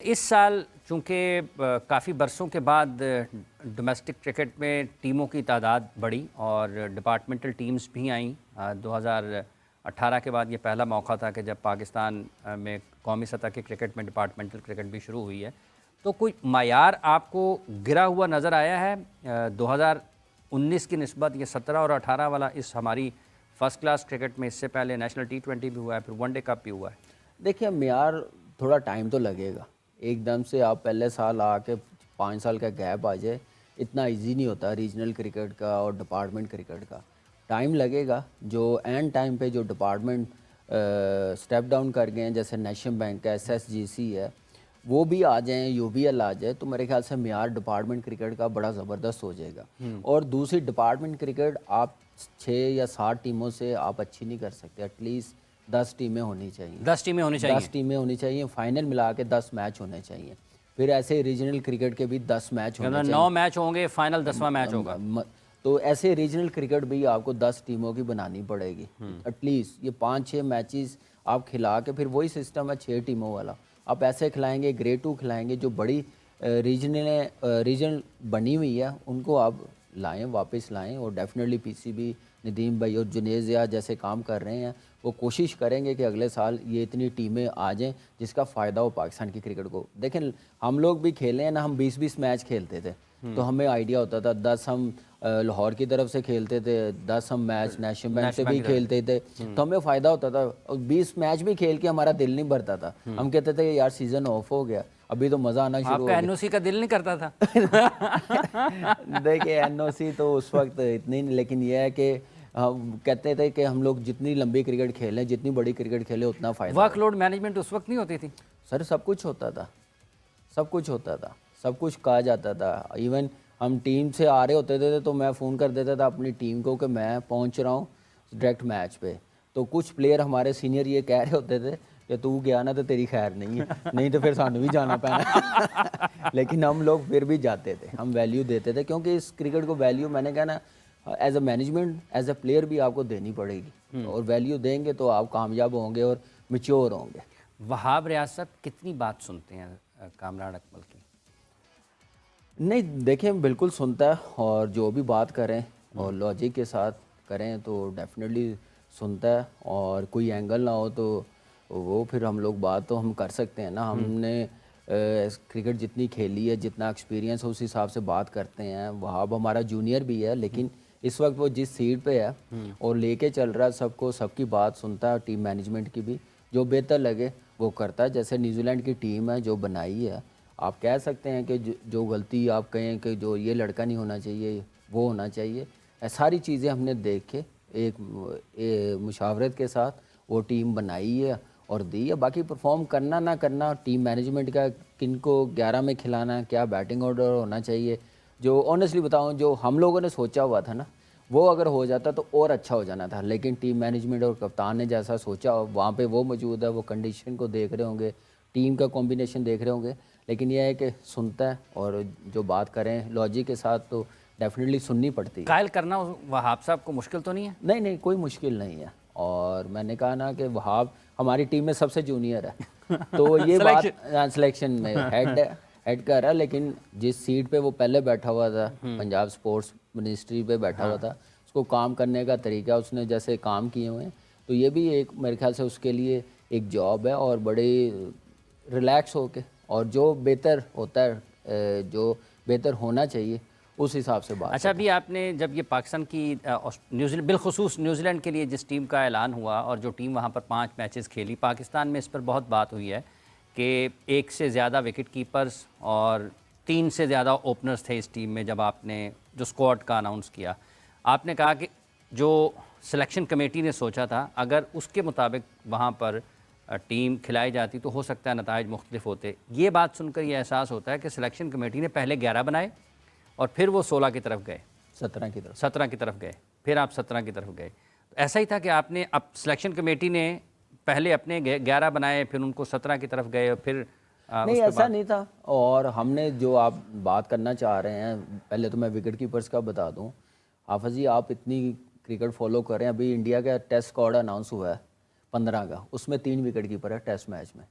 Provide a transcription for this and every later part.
اس سال چونکہ کافی برسوں کے بعد ڈومیسٹک کرکٹ میں ٹیموں کی تعداد بڑھی اور ڈپارٹمنٹل ٹیمز بھی آئیں. 2018 کے بعد یہ پہلا موقع تھا کہ جب پاکستان میں قومی سطح کے کرکٹ میں ڈپارٹمنٹل کرکٹ بھی شروع ہوئی ہے. تو کوئی معیار آپ کو گرا ہوا نظر آیا ہے 2019 کی نسبت؟ یہ 17 اور 18 والا اس ہماری فرسٹ کلاس کرکٹ میں اس سے پہلے نیشنل T20 بھی ہوا ہے، پھر ون ڈے کپ بھی ہوا ہے. دیکھیے معیار تھوڑا ٹائم تو لگے گا. ایک دم سے آپ پہلے سال آ کے 5 سال کا گیپ آ جائے اتنا ایزی نہیں ہوتا. ریجنل کرکٹ کا اور ڈپارٹمنٹ کرکٹ کا ٹائم لگے گا. جو اینڈ ٹائم پہ جو ڈپارٹمنٹ سٹیپ ڈاؤن کر گئے ہیں جیسے نیشنل بینک ہے، SSGC ہے، وہ بھی آ جائیں، UBL آ جائے تو میرے خیال سے معیار ڈپارٹمنٹ کرکٹ کا بڑا زبردست ہو جائے گا. اور دوسری ڈپارٹمنٹ کرکٹ آپ 6 یا 7 ٹیموں سے آپ اچھی نہیں کر سکتے. ایٹ لیسٹ 10 ٹیمیں ہونی چاہیے. 10 ٹیمیں ہونی چاہیے. 10 ٹیمیں ہونی چاہیے. فائنل ملا کے 10 میچ ہونے چاہیے. پھر ایسے ریجنل کرکٹ کے بھی 10 میچ ہونے چاہیے. 9 میچ ہوں گے، فائنل 10واں میچ ہوگا. تو ایسے ریجنل کرکٹ بھی آپ کو 10 ٹیموں کی بنانی پڑے گی. ایٹ لیسٹ یہ 5-6 میچز آپ کھلا کے، پھر وہی سسٹم ہے 6 ٹیموں والا. آپ ایسے کھلائیں گے، گریڈ 2 کھلائیں گے. جو بڑی ریجن بنی ہوئی ہے ان کو آپ لائیں، واپس لائیں. اور ڈیفینیٹلی PCB، ندیم بھائی اور جنیزیا جیسے کام کر رہے ہیں، وہ کوشش کریں گے کہ اگلے سال یہ اتنی ٹیمیں آ جائیں جس کا فائدہ ہو پاکستان کی کرکٹ کو. دیکھیں ہم لوگ بھی کھیلے ہیں نا، ہم 20 میچ کھیلتے تھے تو ہمیں آئیڈیا ہوتا تھا. 10 ہم لاہور کی طرف سے کھیلتے تھے، 10 ہم میچ نیشنل بینک سے بھی کھیلتے تھے تو ہمیں فائدہ ہوتا تھا. 20 میچ بھی کھیل کے ہمارا دل نہیں بھرتا تھا. ہم کہتے تھے یار سیزن آف ہو گیا، ابھی تو مزہ آنا شروع ہو گیا. آپ کا NOC کا دل نہیں کرتا تھا؟ دیکھیں NOC تو اس وقت اتنی نہیں، لیکن یہ ہے کہ ہم کہتے تھے کہ ہم لوگ جتنی لمبی کرکٹ کھیلیں، جتنی بڑی کرکٹ کھیلیں اتنا فائدہ. ورک لوڈ مینجمنٹ اس وقت نہیں ہوتی تھی سر؟ سب کچھ ہوتا تھا، سب کچھ ہوتا تھا، سب کچھ کہا جاتا تھا. ایون ہم ٹیم سے آ رہے ہوتے تھے تو میں فون کر دیتا تھا اپنی ٹیم کو کہ میں پہنچ رہا ہوں ڈائریکٹ میچ پہ. تو کچھ پلیئر ہمارے سینئر یہ کہہ رہے ہوتے تھے کہ تو گیا نا تو تیری خیر نہیں ہے، نہیں تو پھر سانوں بھی جانا پینا. لیکن ہم لوگ پھر بھی جاتے تھے، ہم ویلیو دیتے تھے کیونکہ اس کرکٹ کو ویلیو، میں نے کہا نا، as a management, as a player بھی آپ کو دینی پڑے گی. اور ویلیو دیں گے تو آپ کامیاب ہوں گے اور میچور ہوں گے. وہاب ریاست کتنی بات سنتے ہیں کامران اکمل کی؟ نہیں دیکھیں بالکل سنتا ہے، اور جو بھی بات کریں اور لاجک کے ساتھ کریں تو ڈیفینیٹلی سنتا ہے. اور کوئی اینگل نہ ہو تو وہ پھر ہم لوگ بات تو ہم کر سکتے ہیں نا. ہم نے کرکٹ جتنی کھیلی ہے، جتنا ایکسپیرینس ہے، اس حساب سے بات کرتے ہیں. وہاب ہمارا جونیئر بھی ہے لیکن اس وقت وہ جس سیٹ پہ ہے اور لے کے چل رہا ہے سب کو، سب کی بات سنتا ہے. ٹیم مینجمنٹ کی بھی جو بہتر لگے وہ کرتا ہے. جیسے نیوزی لینڈ کی ٹیم ہے جو بنائی ہے، آپ کہہ سکتے ہیں کہ جو غلطی آپ کہیں کہ جو یہ لڑکا نہیں ہونا چاہیے وہ ہونا چاہیے، ساری چیزیں ہم نے دیکھ کے ایک مشاورت کے ساتھ وہ ٹیم بنائی ہے اور دی ہے. باقی پرفارم کرنا نہ کرنا ٹیم مینجمنٹ کا، کن کو 11 میں کھلانا، کیا بیٹنگ آرڈر ہونا چاہیے، جو آنیسٹلی بتاؤں جو ہم لوگوں نے سوچا ہوا تھا نا وہ اگر ہو جاتا تو اور اچھا ہو جانا تھا. لیکن ٹیم مینجمنٹ اور کپتان نے جیسا سوچا وہاں پہ وہ موجود ہے، وہ کنڈیشن کو دیکھ رہے ہوں گے، ٹیم کا کمبینیشن دیکھ رہے ہوں گے. لیکن یہ ہے کہ سنتا ہے اور جو بات کریں لاجک کے ساتھ تو ڈیفینیٹلی سننی پڑتی ہے. قائل کرنا وہاب صاحب کو مشکل تو نہیں ہے؟ نہیں نہیں، کوئی مشکل نہیں ہے. اور میں نے کہا نا کہ وہاب ہماری ٹیم میں سب سے جونیئر ہے تو یہ بات سلیکشن میں ہیڈ کر رہا ہے. لیکن جس سیٹ پہ وہ پہلے بیٹھا ہوا تھا، پنجاب سپورٹس منسٹری پہ بیٹھا ہوا تھا، اس کو کام کرنے کا طریقہ اس نے جیسے کام کیے ہوئے ہیں تو یہ بھی ایک میرے خیال سے اس کے لیے ایک جاب ہے. اور بڑے ریلیکس ہو کے اور جو بہتر ہوتا ہے، جو بہتر ہونا چاہیے اس حساب سے بات. اچھا، ابھی آپ نے جب یہ پاکستان کی بالخصوص نیوزی لینڈ کے لیے جس ٹیم کا اعلان ہوا اور جو ٹیم وہاں پر 5 میچز کھیلی، پاکستان میں اس پر بہت بات ہوئی ہے کہ 1 سے زیادہ وکٹ کیپرز اور 3 سے زیادہ اوپنرز تھے اس ٹیم میں. جب آپ نے جو اسکواڈ کا اناؤنس کیا، آپ نے کہا کہ جو سلیکشن کمیٹی نے سوچا تھا اگر اس کے مطابق وہاں پر ٹیم کھلائی جاتی تو ہو سکتا ہے نتائج مختلف ہوتے. یہ بات سن کر یہ احساس ہوتا ہے کہ سلیکشن کمیٹی نے پہلے 11 بنائے اور پھر وہ 16 کی طرف گئے، 17 کی طرف 17 کی طرف گئے، پھر آپ 17 کی طرف گئے. ایسا ہی تھا کہ آپ نے اب سلیکشن کمیٹی نے پہلے اپنے 11 بنائے، پھر ان کو 17 کی طرف گئے اور پھر نہیں ایسا نہیں تھا. اور ہم نے جو آپ بات کرنا چاہ رہے ہیں، پہلے تو میں وکٹ کیپرز کا بتا دوں. حافظ جی آپ اتنی کرکٹ فالو کر رہے ہیں، ابھی انڈیا کا ٹیسٹ اسکواڈ اناؤنس ہوا ہے 15 کا، اس میں 3 وکٹ کیپر ہے ٹیسٹ میچ میں،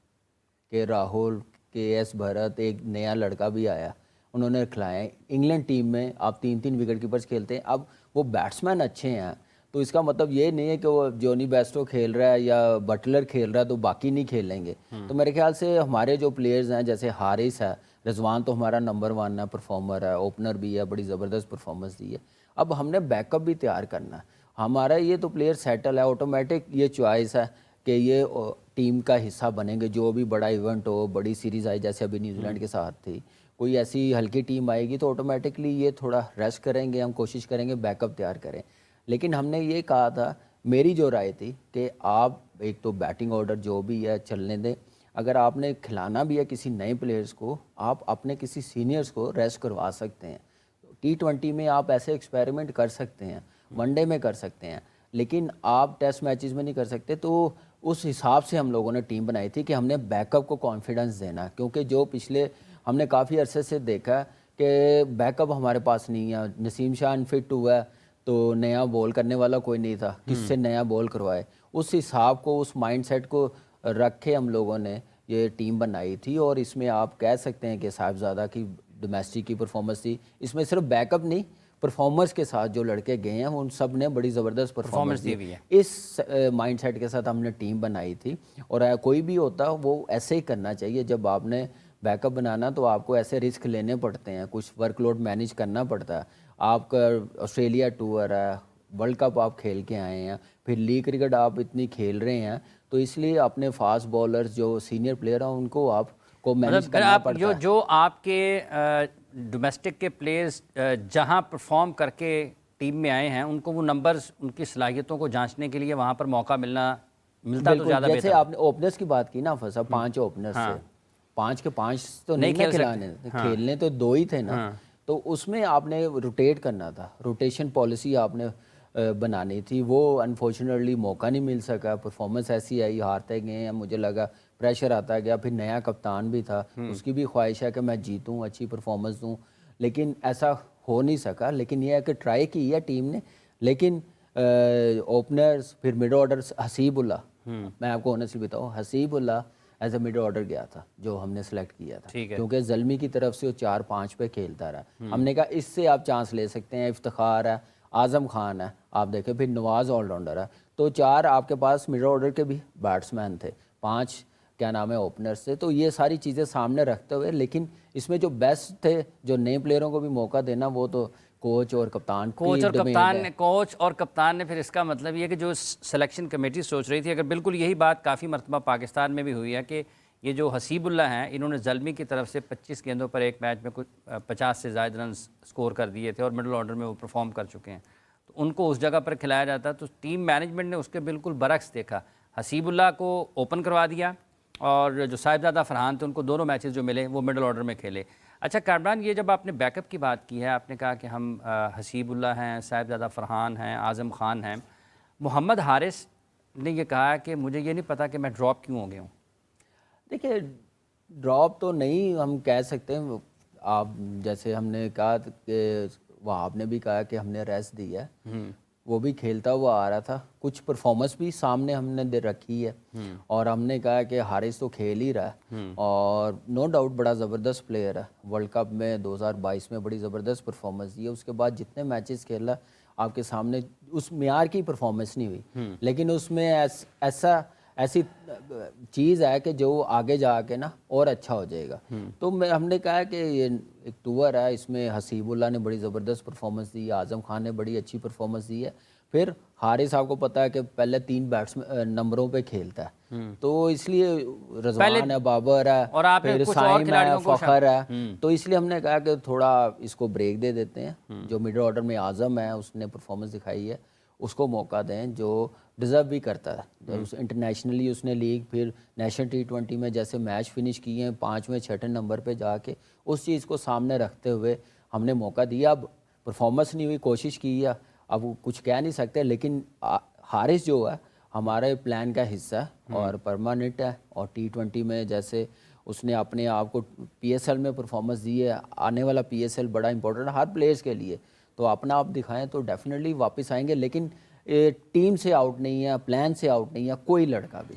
کہ راہل KS بھرت ایک نیا لڑکا بھی آیا, انہوں نے کھلائے. انگلینڈ ٹیم میں آپ 3 وکٹ کیپرز کھیلتے ہیں, اب وہ بیٹسمین اچھے ہیں تو اس کا مطلب یہ نہیں ہے کہ وہ جونی بیسٹو کھیل رہا ہے یا بٹلر کھیل رہا ہے تو باقی نہیں کھیلیں گے. تو میرے خیال سے ہمارے جو پلیئرز ہیں جیسے حارث ہے, رضوان تو ہمارا نمبر 1 ہے, پرفارمر ہے, اوپنر بھی ہے, بڑی زبردست پرفارمنس دی ہے. اب ہم نے بیک اپ بھی تیار کرنا ہے. ہمارا یہ تو پلیئر سیٹل ہے, آٹومیٹک یہ چوائس ہے کہ یہ ٹیم کا حصہ بنیں گے. جو بھی بڑا ایونٹ ہو, بڑی سیریز آئی جیسے ابھی نیوزی لینڈ کے ساتھ تھی, کوئی ایسی ہلکی ٹیم آئے گی تو آٹومیٹکلی یہ تھوڑا ریسٹ کریں گے, ہم کوشش کریں گے بیک اپ تیار کریں. لیکن ہم نے یہ کہا تھا, میری جو رائے تھی کہ آپ ایک تو بیٹنگ آرڈر جو بھی ہے چلنے دیں. اگر آپ نے کھلانا بھی ہے کسی نئے پلیئرز کو, آپ اپنے کسی سینئرز کو ریسٹ کروا سکتے ہیں. T20 میں آپ ایسے ایکسپیریمنٹ کر سکتے ہیں, ون ڈے میں کر سکتے ہیں, لیکن آپ ٹیسٹ میچز میں نہیں کر سکتے. تو اس حساب سے ہم لوگوں نے ٹیم بنائی تھی کہ ہم نے بیک اپ کو کانفیڈنس دینا, کیونکہ جو پچھلے ہم نے کافی عرصے سے دیکھا کہ بیک اپ ہمارے پاس نہیں ہے. نسیم شاہ انفٹ ہوا ہے تو نیا بول کرنے والا کوئی نہیں تھا, کس سے نیا بول کروائے. اس حساب کو, اس مائنڈ سیٹ کو رکھے ہم لوگوں نے یہ ٹیم بنائی تھی. اور اس میں آپ کہہ سکتے ہیں کہ صاحبزادہ کی ڈومیسٹک کی پرفارمنس تھی. اس میں صرف بیک اپ نہیں, پرفارمرز کے ساتھ جو لڑکے گئے ہیں ان سب نے بڑی زبردست پرفارمنس دی ہے. اس مائنڈ سیٹ کے ساتھ ہم نے ٹیم بنائی تھی. اور کوئی بھی ہوتا وہ ایسے ہی کرنا چاہیے. جب آپ نے بیک اپ بنانا تو آپ کو ایسے رسک لینے پڑتے ہیں, کچھ ورک لوڈ مینیج کرنا پڑتا ہے. آپ کا آسٹریلیا ٹور ہے, ورلڈ کپ آپ کھیل کے آئے ہیں, پھر لیگ کرکٹ آپ اتنی کھیل رہے ہیں, تو اس لیے اپنے فاسٹ بولرز جو سینئر پلیئر ہیں ان کو آپ کو مینیج کرنا پڑتا ہے. جو آپ کے ڈومیسٹک کے پلیئرز جہاں پرفارم کر کے ٹیم میں آئے ہیں ان کو وہ نمبرز, ان کی صلاحیتوں کو جانچنے کے لیے وہاں پر موقع ملتا تو زیادہ بہتر. جیسے آپ نے اوپنرز کی بات کی نا فصل, 5 اوپنرز سے 5 کے 5 تو نہیں کھلانے, کھیلنے تو 2 ہی تھے نا. تو اس میں آپ نے روٹیٹ کرنا تھا, روٹیشن پالیسی آپ نے بنانی تھی. وہ انفارچونیٹلی موقع نہیں مل سکا. پرفارمنس ایسی آئی, ہارتے گئے ہیں, مجھے لگا پریشر آتا گیا. پھر نیا کپتان بھی تھا, اس کی بھی خواہش ہے کہ میں جیتوں, اچھی پرفارمنس دوں, لیکن ایسا ہو نہیں سکا. لیکن یہ ہے کہ ٹرائی کی ہے ٹیم نے. لیکن اوپنرز, پھر مڈ آرڈر, حسیب اللہ, میں آپ کو آنیسٹلی بتاؤں, حسیب اللہ ایز اے مڈ آرڈر گیا تھا جو ہم نے سلیکٹ کیا تھا, کیونکہ زلمی کی طرف سے وہ 4-5 پہ کھیلتا رہا. ہم نے کہا اس سے آپ چانس لے سکتے ہیں. افتخار ہے, اعظم خان ہے, آپ دیکھیں, پھر نواز آل راؤنڈر ہے. تو 4 آپ کے پاس مڈ آرڈر کے بھی بیٹسمین تھے, 5 کیا نام ہے اوپنرز سے. تو یہ ساری چیزیں سامنے رکھتے ہوئے, لیکن اس میں جو بیسٹ تھے, جو نئے پلیئروں کو بھی موقع دینا, وہ تو کوچ اور کپتان کوچ اور کپتان نے. پھر اس کا مطلب یہ کہ جو سلیکشن کمیٹی سوچ رہی تھی, اگر بالکل یہی بات کافی مرتبہ پاکستان میں بھی ہوئی ہے کہ یہ جو حسیب اللہ ہیں, انہوں نے زلمی کی طرف سے 25 گیندوں پر ایک میچ میں کچھ 50 سے زائد رنز سکور کر دیے تھے اور مڈل آرڈر میں وہ پرفارم کر چکے ہیں, تو ان کو اس جگہ پر کھلایا جاتا. تو ٹیم مینجمنٹ نے اس کے بالکل برعکس دیکھا, حسیب اللہ کو اوپن کروا دیا, اور جو صاحبزادہ فرحان تھے ان کو دونوں میچز جو ملے وہ مڈل آرڈر میں کھیلے. اچھا کامران, یہ جب آپ نے بیک اپ کی بات کی ہے, آپ نے کہا کہ ہم حسیب اللہ ہیں, صاحبزادہ فرحان ہیں, اعظم خان ہیں. محمد حارث نے یہ کہا کہ مجھے یہ نہیں پتا کہ میں ڈراپ کیوں ہو گیا ہوں. دیکھیں, ڈراپ تو نہیں ہم کہہ سکتے ہیں. آپ جیسے ہم نے کہا کہ وہاں نے بھی کہا کہ ہم نے ریسٹ دی ہے, وہ بھی کھیلتا ہوا آ رہا تھا. کچھ پرفارمنس بھی سامنے ہم نے دے رکھی ہے, اور ہم نے کہا کہ حارث تو کھیل ہی رہا ہے, اور نو ڈاؤٹ بڑا زبردست پلیئر ہے. ورلڈ کپ میں 2022 میں بڑی زبردست پرفارمنس دی ہے. اس کے بعد جتنے میچز کھیلا آپ کے سامنے اس معیار کی پرفارمنس نہیں ہوئی, لیکن اس میں ایسی چیز ہے کہ جو آگے جا کے نا اور اچھا ہو جائے گا. تو ہم نے کہا کہ یہ ایک ٹور ہے, اس میں حسیب اللہ نے بڑی زبردست پرفارمنس دی ہے, اعظم خان نے بڑی اچھی پرفارمنس دی ہے. پھر حارث آپ کو پتہ ہے کہ پہلے 3 نمبروں پہ کھیلتا ہے, تو اس لیے رضوان ہے, بابر ہے, پھر سائم ہے, فخر ہے. تو اس لیے ہم نے کہا کہ تھوڑا اس کو بریک دے دیتے ہیں. جو مڈل آرڈر میں اعظم ہے, اس نے پرفارمنس دکھائی ہے, اس کو موقع دیں, جو ڈیزرو بھی کرتا ہے. انٹرنیشنلی اس نے لیگ, پھر نیشنل T20 میں جیسے میچ فنش کیے ہیں 5ویں 6ٹھے نمبر پہ جا کے, اس چیز کو سامنے رکھتے ہوئے ہم نے موقع دیا. اب پرفارمنس نہیں ہوئی, کوشش کی ہے, اب کچھ کہہ نہیں سکتے. لیکن حارث جو ہے ہمارے پلان کا حصہ ہے اور پرماننٹ ہے, اور T20 میں جیسے اس نے اپنے آپ کو PSL میں پرفارمنس دی ہے. آنے والا PSL بڑا امپورٹنٹ ہے ہر پلیئرز کے لیے, تو اپنا آپ دکھائیں تو ڈیفینیٹلی واپس آئیں گے. لیکن ٹیم سے آؤٹ نہیں ہے, پلان سے آؤٹ نہیں ہے کوئی لڑکا بھی.